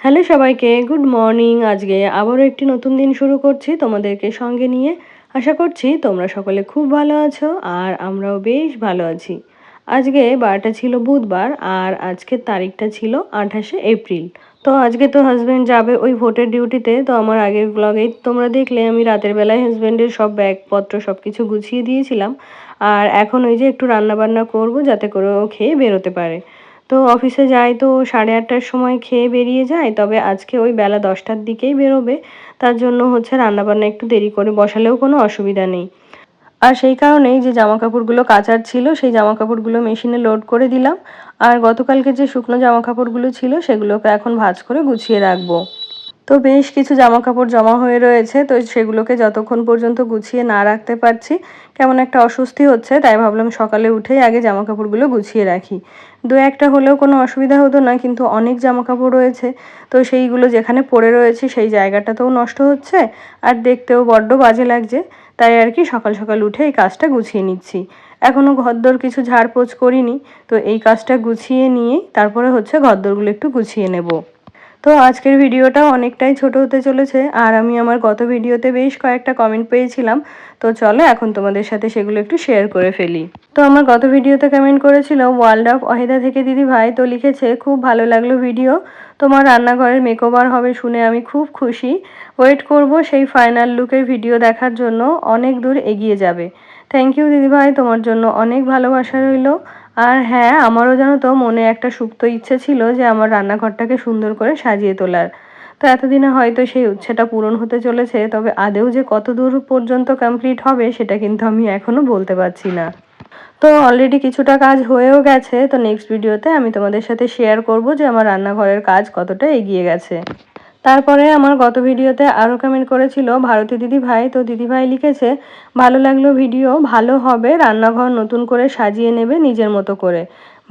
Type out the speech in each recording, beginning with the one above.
Hello সবাইকে, good morning. আজকে আবারও একটি নতুন দিন শুরু করছি তোমাদেরকে সঙ্গে নিয়ে। আশা করছি তোমরা সকলে খুব ভালো আছো আর আমরাও বেশ ভালো আছি। আজকে বারটা ছিল বুধবার আর আজকের তারিখটা ছিল 28শে এপ্রিল। তো আজকে তো হাজব্যান্ড যাবে ওই ভোটের ডিউটিতে। তো আমার আগের ব্লগেই তোমরা দেখলে আমি রাতের বেলায় হাজব্যান্ডের সব ব্যাগপত্র সব কিছু গুছিয়ে দিয়েছিলাম। আর এখন ওই যে একটু রান্নাবান্না করব যাতে করে ও খেয়ে বেরোতে পারে। তো অফিসে যাই তো 8:30টার সময় খেয়ে বেরিয়ে যায়, তবে আজকে ওই বেলা 10টার দিকেই বেরোবে। তার জন্য হচ্ছে রান্নাবান্না একটু দেরি করে বসালেও কোনো অসুবিধা নেই। আর সেই কারণেই যে জামাকাপড়গুলো কাচার ছিল সেই জামাকাপড়গুলো মেশিনে লোড করে দিলাম। আর গতকালকে যে শুকনো জামাকাপড়গুলো ছিল সেগুলোকে এখন ভাঁজ করে গুছিয়ে রাখবো। তো বেশ কিছু জামাকাপড় জমা হয়ে রয়েছে, তো সেগুলোকে যতক্ষণ পর্যন্ত গুছিয়ে না রাখতে পারছি কেমন একটা অস্বস্তি হচ্ছে, তাই ভাবলাম সকালে উঠেই আগে জামাকাপড়গুলো গুছিয়ে রাখি। দু একটা হলেও কোনো অসুবিধা হতো না, কিন্তু অনেক জামাকাপড় রয়েছে। তো সেইগুলো যেখানে পড়ে রয়েছে সেই জায়গাটাতেও নষ্ট হচ্ছে আর দেখতেও বড্ড বাজে লাগছে। তাই আর কি সকাল সকাল উঠে এই কাজটা গুছিয়ে নিচ্ছি। এখনও ঘরদোর কিছু ঝাড়পোছ করিনি, তো এই কাজটা গুছিয়ে নিয়েই তারপরে হচ্ছে ঘরদোরগুলো একটু গুছিয়ে নেব। তো আজকের ভিডিওটা অনেকটাই ছোট হতে চলেছে আর আমি আমার গত ভিডিওতে বেশ কয়েকটা কমেন্ট পেয়েছিলাম। তো চলো এখন তোমাদের সাথে সেগুলো একটু শেয়ার করে ফেলি। তো আমার গত ভিডিওতে কমেন্ট করেছিল ওয়ার্ল্ড অফ অহেদা থেকে দিদি ভাই, তো লিখেছে খুব ভালো লাগলো ভিডিও, তোমার রান্নাঘরের মেকওভার হবে শুনে আমি খুব খুশি। ওয়েট করব সেই ফাইনাল লুকের ভিডিও দেখার জন্য, অনেক দূর এগিয়ে যাবে। থ্যাংক ইউ দিদি ভাই, তোমার জন্য অনেক ভালোবাসা রইল। আর হ্যাঁ, আমারও জানো তো মনে একটা সুপ্ত ইচ্ছে ছিল যে আমার রান্নাঘরটাকে সুন্দর করে সাজিয়ে তোলার। তো এতদিনে হয়তো সেই ইচ্ছেটা পূরণ হতে চলেছে, তবে আদৌ যে কত দূর পর্যন্ত কমপ্লিট হবে সেটা কিন্তু আমি এখনো বলতে পারছি না। তো অলরেডি কিছুটা কাজ হয়েও গেছে, তো নেক্সট ভিডিওতে আমি তোমাদের সাথে শেয়ার করব যে আমার রান্নাঘরের কাজ কতটা এগিয়ে গেছে। তারপরে আমার গত ভিডিওতে আরও কমেন্ট করেছিল ভারতী দিদি ভাই, তো দিদি ভাই লিখেছে ভালো লাগলো ভিডিও, ভালো হবে, রান্নাঘর নতুন করে সাজিয়ে নেবে নিজের মতো করে,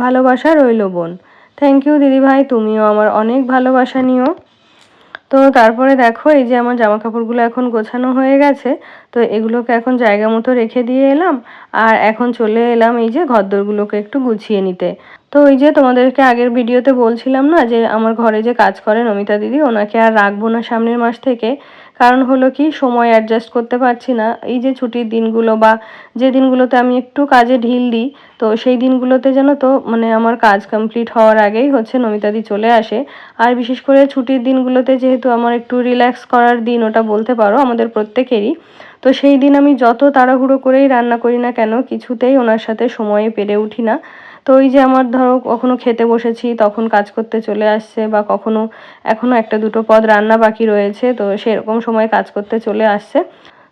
ভালোবাসা রইল বোন। থ্যাংক ইউ দিদি ভাই, তুমিও আমার অনেক ভালোবাসা নিও। তো তারপরে দেখো এই যে আমার জামা কাপড়গুলো এখন গোছানো হয়ে গেছে। তো এগুলোকে এখন জায়গা মতো রেখে দিয়ে এলাম আর এখন চলে এলাম এই যে ঘরদোরগুলোকে একটু গুছিয়ে নিতে। তো ওই যে তোমাদেরকে আগের ভিডিওতে বলছিলাম না যে আমার ঘরে যে কাজ করে নমিতা দিদি, ওনাকে আর রাখবো না সামনের মাস থেকে। কারণ হলো কি, সময় অ্যাডজাস্ট করতে পারছি না। এই যে ছুটির দিনগুলো বা যে দিনগুলোতে আমি একটু কাজে ঢিল দিই, তো সেই দিনগুলোতে যেন তো মানে আমার কাজ কমপ্লিট হওয়ার আগেই হচ্ছে নমিতাদি চলে আসে। আর বিশেষ করে ছুটির দিনগুলোতে যেহেতু আমার একটু রিল্যাক্স করার দিন ওটা বলতে পারো আমাদের প্রত্যেকেরই, তো সেই দিন আমি যত তাড়াহুড়ো করেই রান্না করি না কেন কিছুতেই ওনার সাথে সময়ে পেরে উঠি না। তো ওই যে আমার ধরো কখনো খেতে বসেছি তখন কাজ করতে চলে আসছে, বা কখনো এখনো একটা দুটো পদ রান্না বাকি রয়েছে তো সেরকম সময় কাজ করতে চলে আসছে।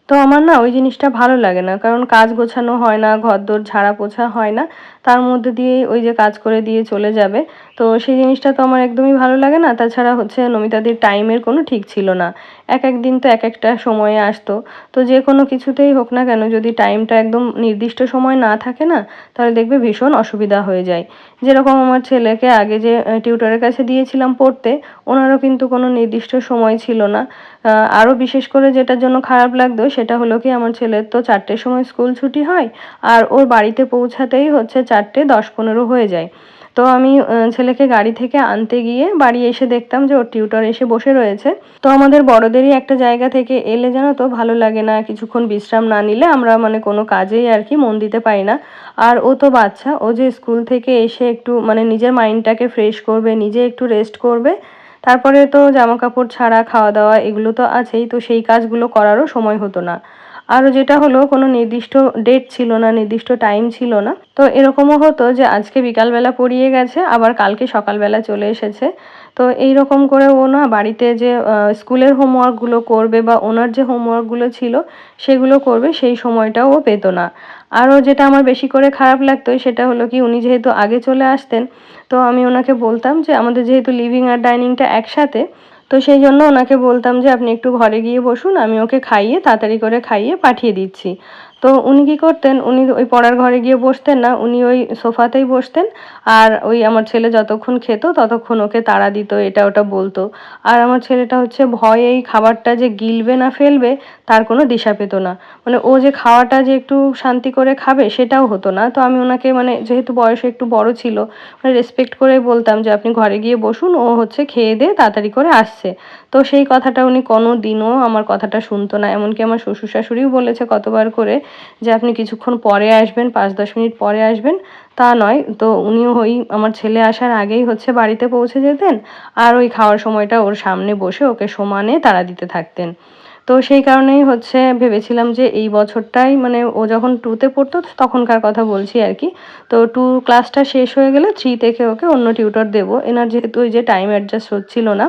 তো আমার না ওই জিনিসটা ভালো লাগে না, কারণ কাজ গোছানো হয় না, ঘরদোর ঝাড়া পোছা হয় না, তার মধ্যে দিয়েই ওই যে কাজ করে দিয়ে চলে যাবে। তো সেই জিনিসটা তো আমার একদমই ভালো লাগে না। তাছাড়া হচ্ছে নমিতাদির টাইমের কোনো ঠিক ছিল না, এক এক দিন তো এক একটা সময়ে আসতো। তো যে কোনো কিছুতেই হোক না কেন যদি টাইমটা একদম নির্দিষ্ট সময় না থাকে না, তাহলে দেখবে ভীষণ অসুবিধা হয়ে যায়। যেরকম আমার ছেলেকে আগে যে টিউটরের কাছে দিয়েছিলাম পড়তে, ওনারও কিন্তু কোনো নির্দিষ্ট সময় ছিল না। আরও বিশেষ করে যেটার জন্য খারাপ লাগতো সেটা হলো কি, আমার ছেলের তো 4টের সময় স্কুল ছুটি হয় আর ওর বাড়িতে পৌঁছাতেই হচ্ছে 4:10-15 হয়ে যায়। তো আমি ছেলেকে গাড়ি থেকে আনতে গিয়ে বাড়ি এসে দেখতাম যে ওর টিউটর এসে বসে রয়েছে। তো আমাদের বড়দেরই একটা জায়গা থেকে এলে জানো তো ভালো লাগে না, কিছুক্ষণ বিশ্রাম না নিলে আমরা মানে কোনো কাজেই আর কি মন দিতে পারি না। আর ও তো বাচ্চা, ও যে স্কুল থেকে এসে একটু মানে নিজের মাইন্ডটাকে ফ্রেশ করবে, নিজে একটু রেস্ট করবে, তারপরে তো জামাকাপড় ছাড়া খাওয়া দাওয়া এগুলো তো আছেই, তো সেই কাজগুলো করারও সময় হতো না। আরও যেটা হলো, কোনো নির্দিষ্ট ডেট ছিল না, নির্দিষ্ট টাইম ছিল না। তো এরকমও হতো যে আজকে বিকালবেলা পড়িয়ে গেছে আবার কালকে সকালবেলা চলে এসেছে। তো এইরকম করে ও না বাড়িতে যে স্কুলের হোমওয়ার্কগুলো করবে বা ওনার যে হোমওয়ার্কগুলো ছিল সেগুলো করবে, সেই সময়টাও ও পেতো না। আরও যেটা আমার বেশি করে খারাপ লাগতো সেটা হলো কি, উনি যেহেতু আগে চলে আসতেন, তো আমি ওনাকে বলতাম যে আমাদের যেহেতু লিভিং আর ডাইনিংটা একসাথে, তো সেই জন্য ওনাকে বলতাম যে আপনি একটু ঘরে গিয়ে বসুন, আমি ওকে খাইয়ে তাড়াতাড়ি করে খাইয়ে পাঠিয়ে দিচ্ছি। তো উনি কি করতেন, উনি ওই পড়ার ঘরে গিয়ে বসতেন না, উনি ওই সোফাতেই বসতেন। আর ওই আমার ছেলে যতক্ষণ খেত ততক্ষণ ওকে তাড়া দিত, এটা ওটা বলতো। আর আমার ছেলেটা হচ্ছে ভয়ে এই খাবারটা যে গিলবে না ফেলবে তার কোনো দিশা পেত না। মানে ও যে খাওয়াটা যে একটু শান্তি করে খাবে সেটাও হতো না। তো আমি ওনাকে মানে যেহেতু বয়সে একটু বড় ছিল, মানে রেসপেক্ট করেই বলতাম যে, "আপনি ঘরে গিয়ে বসুন, ও হচ্ছে খেয়ে দেয়ে তাড়াতাড়ি করে আসছে।" তো সেই কথাটা উনি কোনোদিনও আমার কথাটা শুনতো না। এমনকি আমার শ্বশুর-শাশুড়িও বলেছে কতবার করে যে, "আপনি কিছুক্ষণ পরে আসবেন, ৫-১০ মিনিট পরে আসবেন।" তা নয়। তো উনিও ওই আমার ছেলে আসার আগেই হচ্ছে বাড়িতে পৌঁছে যেতেন। আর ওই খাওয়ার সময়টা ওর সামনে বসে ওকে সমানে তাড়া দিতে থাকতেন। তো সেই কারণেই হচ্ছে ভেবেছিলাম যে এই বছরটাই মানে ও যখন 2 তে পড়তো তখনকার কথা বলছি আরকি। তো 2 ক্লাসটা শেষ হয়ে গেলে 3 থেকে ওকে অন্য টিউটর দেবো। এনার যেহেতু ওই যে টাইম অ্যাডজাস্ট হচ্ছিল না।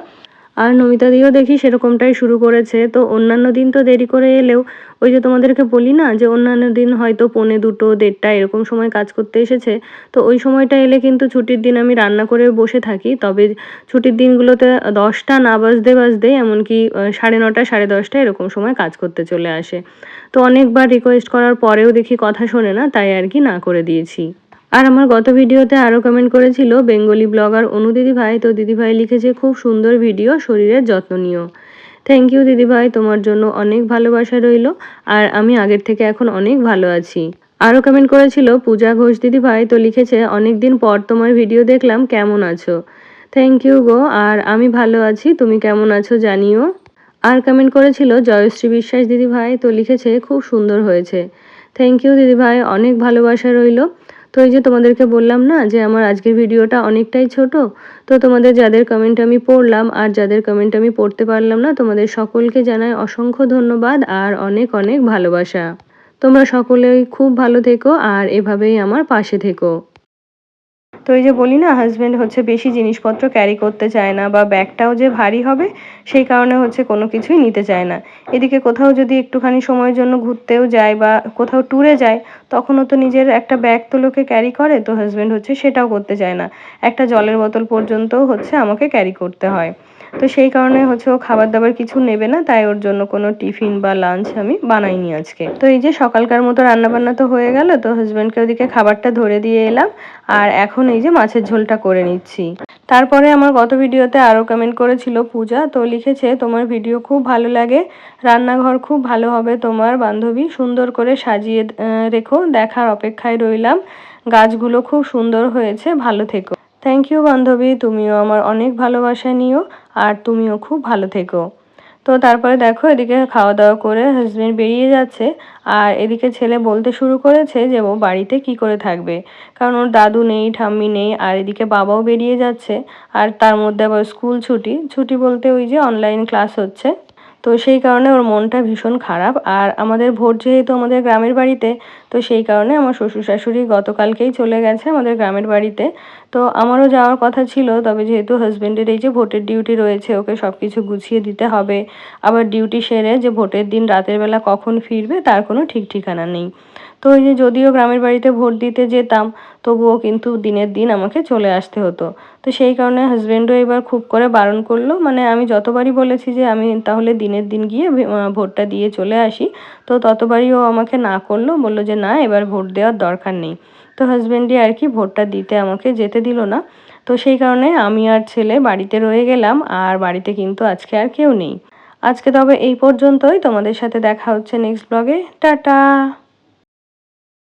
আর নমিতাদিও দেখি সেরকমটাই শুরু করেছে। তো অন্যান্য দিন তো দেরি করে এলেও ওই যে তোমাদেরকে বলি না যে অন্যান্য দিন হয়তো 2:45 1:30 এরকম সময় কাজ করতে এসেছে। তো ওই সময়টা এলে কিন্তু ছুটির দিন আমি রান্না করে বসে থাকি। তবে ছুটির দিনগুলোতে 10টা না বাজতেই এমনকি 9:30 10:30 এরকম সময় কাজ করতে চলে আসে। তো অনেকবার রিকোয়েস্ট করার পরেও দেখি কথা শোনে না, তাই আরকি না করে দিয়েছি। আর আমার গত ভিডিওতে আরও কমেন্ট করেছিল বেঙ্গলি ব্লগার অনু দিদিভাই। তো দিদিভাই লিখেছে, "খুব সুন্দর ভিডিও, শরীরের যত্ন নিও।" থ্যাংক ইউ দিদিভাই, তোমার জন্য অনেক ভালোবাসা রইলো। আর আমি আগের থেকে এখন অনেক ভালো আছি। আরও কমেন্ট করেছিল পূজা ঘোষ দিদিভাই। তো লিখেছে, "অনেকদিন পর তোমার ভিডিও দেখলাম, কেমন আছো?" Thank you go. আর আমি ভালো আছি, তুমি কেমন আছো জানিও। আর কমেন্ট করেছিল জয়শ্রী বিশ্বাস দিদিভাই। তো লিখেছে, "খুব সুন্দর হয়েছে।" থ্যাংক ইউ দিদিভাই, অনেক ভালোবাসা রইলো। তো এই যে তোমাদেরকে বললাম না যে আমার আজকের ভিডিওটা অনেকটাই ছোট। তো তোমাদের যাদের কমেন্ট আমি পড়লাম আর যাদের কমেন্ট আমি পড়তে পারলাম না, তোমাদের সকলকে জানাই অসংখ্য ধন্যবাদ আর অনেক অনেক ভালোবাসা। তোমরা সকলেই খুব ভালো থেকো আর এভাবেই আমার পাশে থেকো। তো এই যে বলি না হাসব্যান্ড হচ্ছে বেশি জিনিসপত্র ক্যারি করতে চায় না বা ব্যাগটাও যে ভারী হবে সেই কারণে হচ্ছে কোনো কিছুই নিতে চায় না। এদিকে কোথাও যদি একটুখানি সময়ের জন্য ঘুরতেও যায় বা কোথাও ট্যুরে যায় তখনও তো নিজের একটা ব্যাগ তো লোকে ক্যারি করে, তো হাসব্যান্ড হচ্ছে সেটাও করতে চায় না। একটা জলের বোতল পর্যন্তও হচ্ছে আমাকে ক্যারি করতে হয়। তো সেই কারণে হচ্ছে ও খাবার-দাবার কিছু নেবে না, তাই ওর জন্য কোনো টিফিন বা লাঞ্চ আমি বানাইনি আজকে। তো এই যে সকালকার মতো রান্নাবান্না তো হয়ে গেল, তো হাসব্যান্ডকে ওদিকে খাবারটা ধরে দিয়ে এলাম। আর এখন এই যে মাছের ঝোলটা করে নিচ্ছি। তারপরে আমার গত ভিডিওতে আরও কমেন্ট করেছিল পূজা। তো লিখেছে, "তোমার ভিডিও খুব ভালো লাগে। রান্নাঘর খুব ভালো হবে তোমার বান্ধবী। সুন্দর করে সাজিয়ে রেখো। দেখার অপেক্ষায় রইলাম। গাছগুলো খুব সুন্দর হয়েছে। ভালো থেকো।" থ্যাংক ইউ বান্ধবী, তুমিও আমার অনেক ভালোবাসা নিও আর তুমিও খুব ভালো থেকো। তো তারপরে দেখো এদিকে খাওয়া-দাওয়া করে হাসব্যান্ড বেরিয়ে যাচ্ছে। আর এদিকে ছেলে বলতে শুরু করেছে যে ও বাড়িতে কি করে থাকবে। কারণ ওর দাদু নেই, ঠাম্মি নেই আর এদিকে বাবাও বেরিয়ে যাচ্ছে। আর তার মধ্যে আবার স্কুল ছুটি। ছুটি বলতে ওই যে অনলাইন ক্লাস হচ্ছে। তো সেই কারণে ওর মনটা ভীষণ খারাপ। আর আমাদের ভোট যেহেতু আমাদের গ্রামের বাড়িতে, তো সেই কারণে আমার শ্বশুর-শাশুড়ি গতকালকেই চলে গেছে আমাদের গ্রামের বাড়িতে। তো আমারও যাওয়ার কথা ছিল, তবে যেহেতু হাসব্যান্ডের এই যে ভোটের ডিউটি রয়েছে, ওকে সবকিছু গুছিয়ে দিতে হবে। আবার ডিউটি সেরে যে ভোটের দিন রাতের বেলা কখন ফিরবে তার কোনো ঠিক ঠিকানা নেই। তো ওই যে যদিও গ্রামের বাড়িতে ভোট দিতে যেতাম, তবুও কিন্তু দিনের দিন আমাকে চলে আসতে হতো। তো সেই কারণে হাসব্যান্ডও এবার খুব করে বারণ করলো। মানে আমি যতবারই বলেছি যে আমি তাহলে দিনের দিন গিয়ে ভোটটা দিয়ে চলে আসি, তো ততবারই ও আমাকে না করলো। বলল যে না, এবার ভোট দেওয়ার দরকার নেই। তো হাসব্যান্ডই আর কি ভোটটা দিতে আমাকে যেতে দিল না। তো সেই কারণে আমি আর ছেলে বাড়িতে রয়ে গেলাম। আর বাড়িতে কিন্তু আজকে আর কেউ নেই। আজকে তবে এই পর্যন্তই। তোমাদের সাথে দেখা হচ্ছে নেক্সট ব্লগে। টাটা!